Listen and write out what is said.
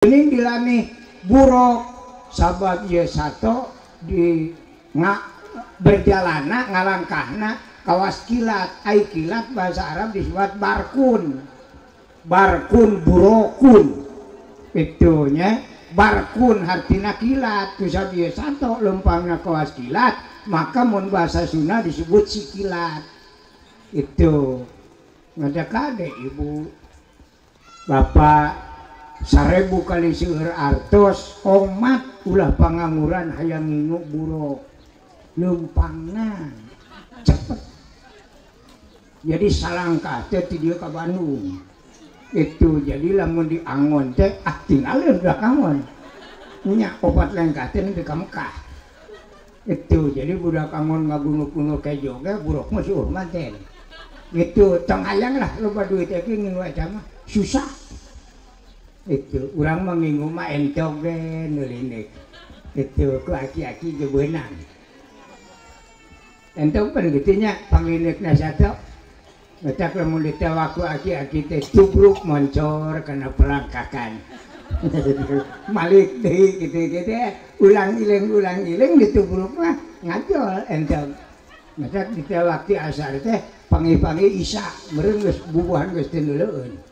ini dilani buruk sabab ieu sato di berjalana ngalangkahna kawas kilat. Ai kilat bahasa Arab disebut barkun. Barkun burukun. Itunya barkun artina kilat. Kusab ieu sato lempangna kawas kilat, maka mun bahasa Sunda disebut si kilat. Itu ngadakade ibu bapak 1000 kali seueur artos omat ulah panganguran hayang ngingu buruk leumpangna cepet. Jadi salangkah teh ti dieu ka Bandung. Itu jadi lamun di Angon teh tinggalin udah kangon. Nya obat lengkah teh di Mekah. Itu jadi budak Angon ngabunuh-bunuh ke joge buruk mah seueur manten. Gitu tong hayang lah loba duit teh ngingu aja mah susah. Itu urang mah ngingu mah entog ge nulinik. Itu ku aki-aki ge beunang. Entog pan kitu nya panglinikna sato. Eta lamun ditewaku aki-aki teh tubruk moncor kana pelangkakan. Malik deui kitu-kitu ulang iling ditubruk mah ngajol entog. Masa ditewak ti asar teh pangi-pangi isya meureun geus bubuhan geus teu neuleueun.